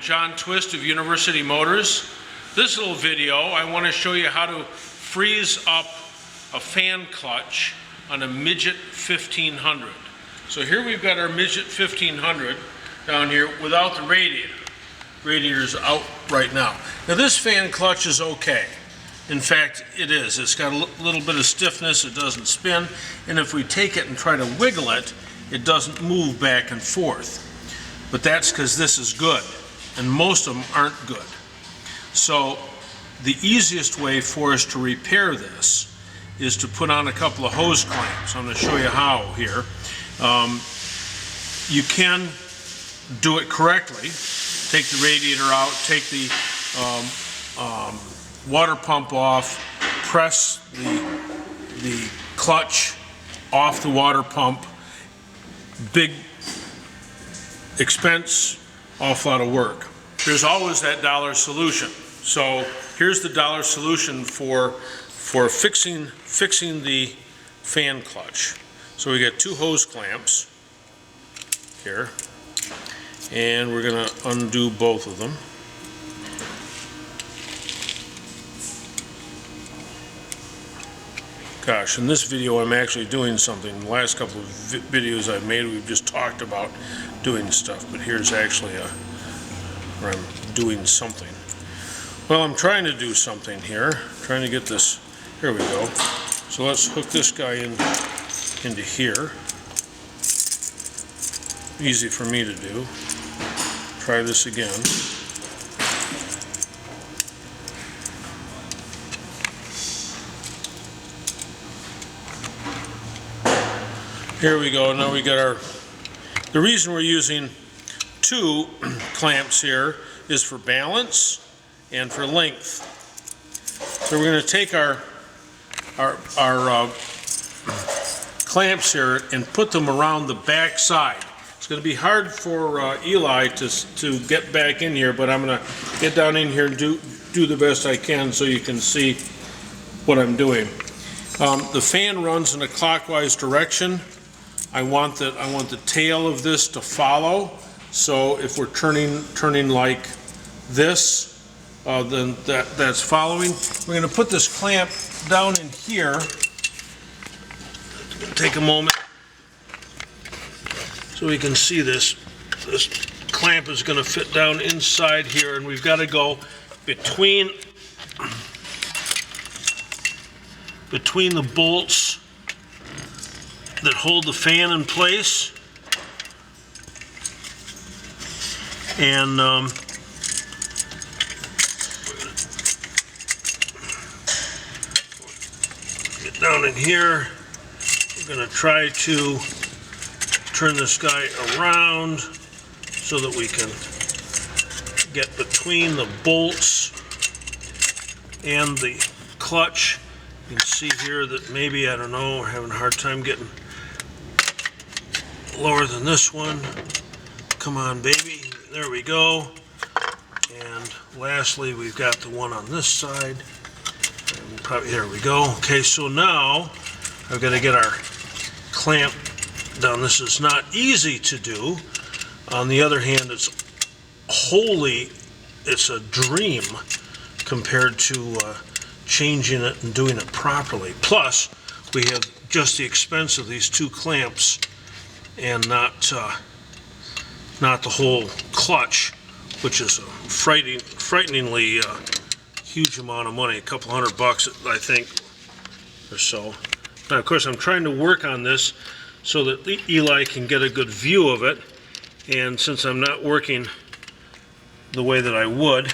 John Twist of University Motors. This little video, I want to show you how to freeze up a fan clutch on a Midget 1500. So here we've got our Midget 1500 down here without the radiator. Radiator's out right now. Now this fan clutch is okay. In fact, it is. It's got a little bit of stiffness, it doesn't spin, and if we take it and try to wiggle it, it doesn't move back and forth. But that's because this is good, and most of them aren't good. So the easiest way for us to repair this is to put on a couple of hose clamps. I'm going to show you how here. You can do it correctly. Take the radiator out, take the water pump off, press the clutch off the water pump. Big expense, awful lot of work. There's always that dollar solution. So here's the dollar solution for fixing the fan clutch. So we got two hose clamps here, and we're going to undo both of them. Gosh, in this video I'm actually doing something. The last couple of videos I've made, we've just talked about doing stuff, but here's actually where I'm doing something. Well, I'm trying to do something here, trying to get this, here we go. So let's hook this guy into here. Easy for me to do. Try this again. Here we go. Now we got our, the reason we're using two clamps here is for balance and for length. So we're going to take our clamps here and put them around the back side. It's going to be hard for Eli to get back in here, but I'm going to get down in here and do the best I can so you can see what I'm doing. The fan runs in a clockwise direction. I want the tail of this to follow. So if we're turning like this, then that's following. We're going to put this clamp down in here. Take a moment so we can see this. This clamp is going to fit down inside here, and we've got to go between the bolts that hold the fan in place, and get down in here. We're going to try to turn this guy around so that we can get between the bolts and the clutch. You can see here that maybe, I don't know, we're having a hard time getting lower than this one. Come on, baby. There we go. And lastly, we've got the one on this side. And probably, there we go. Okay, so now I've got to get our clamp down. This is not easy to do. On the other hand, it's a dream compared to changing it and doing it properly. Plus, we have just the expense of these two clamps and not the whole clutch, which is a frighteningly huge amount of money, a couple $100 I think or so. Now of course I'm trying to work on this so that Eli can get a good view of it, and since I'm not working the way that I would,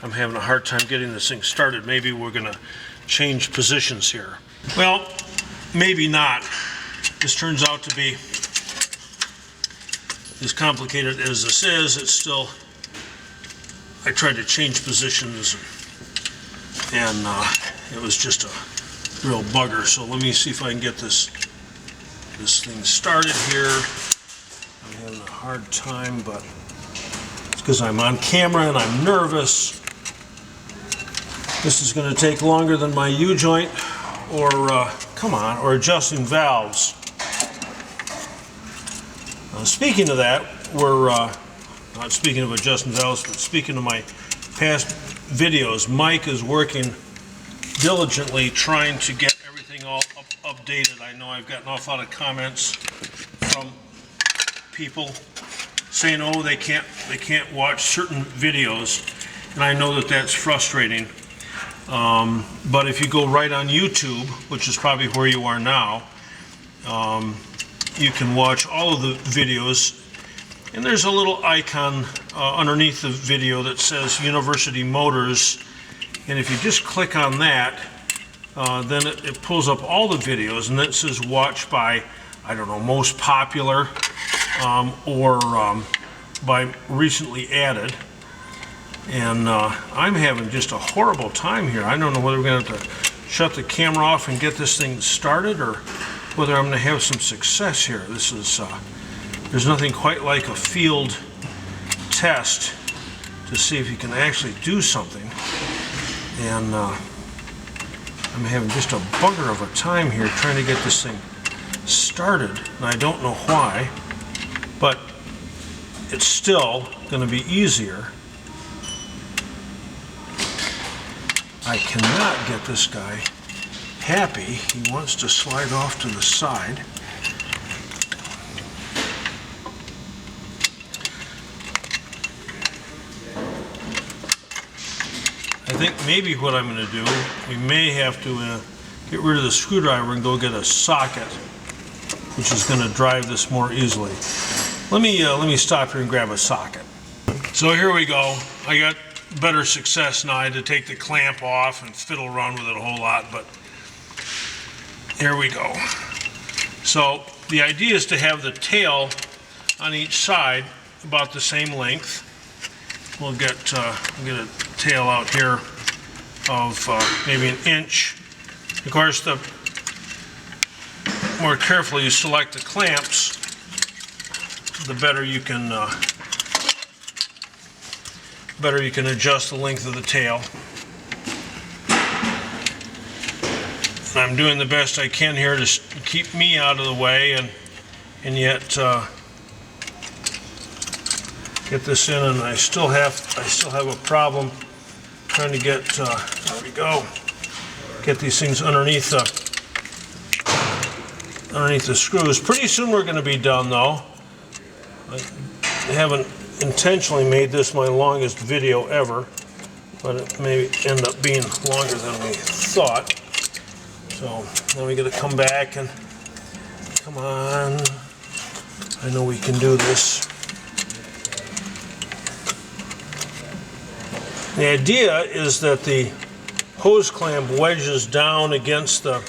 I'm having a hard time getting this thing started. Maybe we're going to change positions here. Well, maybe not. This turns out to be as complicated as this is. It's still, I tried to change positions and it was just a real bugger. So let me see if I can get this thing started here. I'm having a hard time, but it's because I'm on camera and I'm nervous. This is going to take longer than my U-joint or adjusting valves. Speaking of that, we're speaking of adjusting valves, but speaking of my past videos, Mike is working diligently trying to get everything all updated. I know I've got an awful lot of comments from people saying, oh, they can't watch certain videos, and I know that that's frustrating. But if you go right on YouTube, which is probably where you are now, you can watch all of the videos, and there's a little icon underneath the video that says University Motors, and if you just click on that, then it pulls up all the videos, and then it says watch by, I don't know, most popular, or by recently added. And I'm having just a horrible time here. I don't know whether we're going to have to shut the camera off and get this thing started, or whether I'm going to have some success here. This is, there's nothing quite like a field test to see if you can actually do something. And I'm having just a bugger of a time here trying to get this thing started, and I don't know why, but it's still going to be easier. I cannot get this guy happy. He wants to slide off to the side. I think maybe what I'm going to do, we may have to get rid of the screwdriver and go get a socket, which is going to drive this more easily. Let me stop here and grab a socket. So here we go. I got better success now. I had to take the clamp off and fiddle around with it a whole lot, but here we go. So the idea is to have the tail on each side about the same length. We'll get a tail out here of maybe an inch. Of course, the more carefully you select the clamps, the better you can adjust the length of the tail. And I'm doing the best I can here to keep me out of the way, and yet get this in. And I still have a problem trying to get there we go, get these things underneath the screws. Pretty soon we're going to be done, though. I haven't intentionally made this my longest video ever, but it may end up being longer than we thought. So now we got to come back and come on. I know we can do this. The idea is that the hose clamp wedges down against the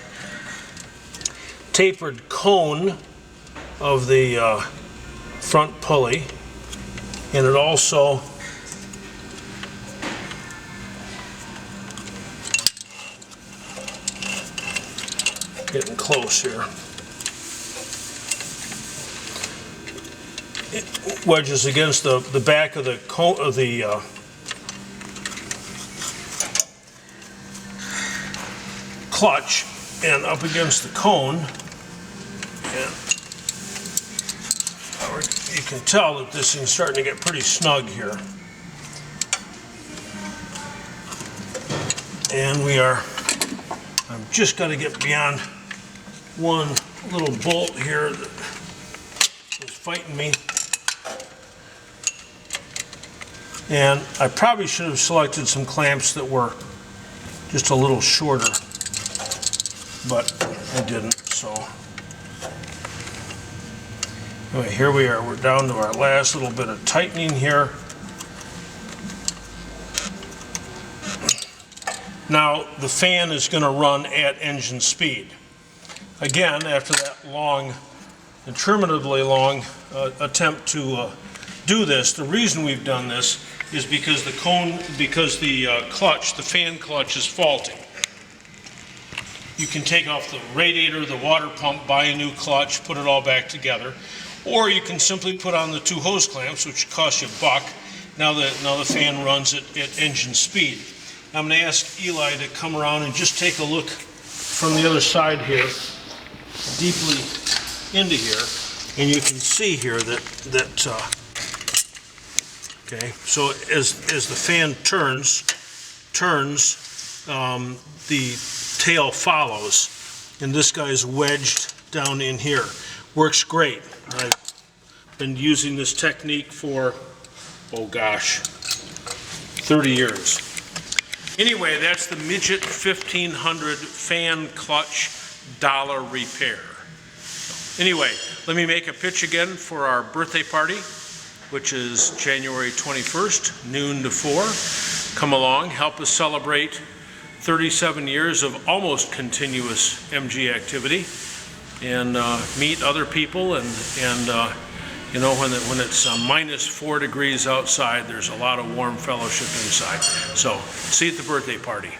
tapered cone of the front pulley, and it also getting close here. It wedges against the back of the cone of the clutch and up against the cone, and you can tell that this thing's starting to get pretty snug here. And I've just got to get beyond one little bolt here that was fighting me. And I probably should have selected some clamps that were just a little shorter, but I didn't, so. Anyway, here we are. We're down to our last little bit of tightening here. Now, the fan is going to run at engine speed. Again, after that long, interminably long attempt to do this, the reason we've done this is because the clutch, the fan clutch, is faulty. You can take off the radiator, the water pump, buy a new clutch, put it all back together. Or you can simply put on the two hose clamps, which cost you $1. Now the fan runs at engine speed. I'm going to ask Eli to come around and just take a look from the other side here, deeply into here, and you can see here that Okay, so as the fan turns, the tail follows, and this guy's wedged down in here. Works great. I've been using this technique for, oh gosh, 30 years. Anyway, that's the Midget 1500 fan clutch dollar repair. Anyway, let me make a pitch again for our birthday party, which is January 21st, noon to 4. Come along, help us celebrate 37 years of almost continuous MG activity, and meet other people, and you know, when it's minus 4 degrees outside, there's a lot of warm fellowship inside. So, see you at the birthday party.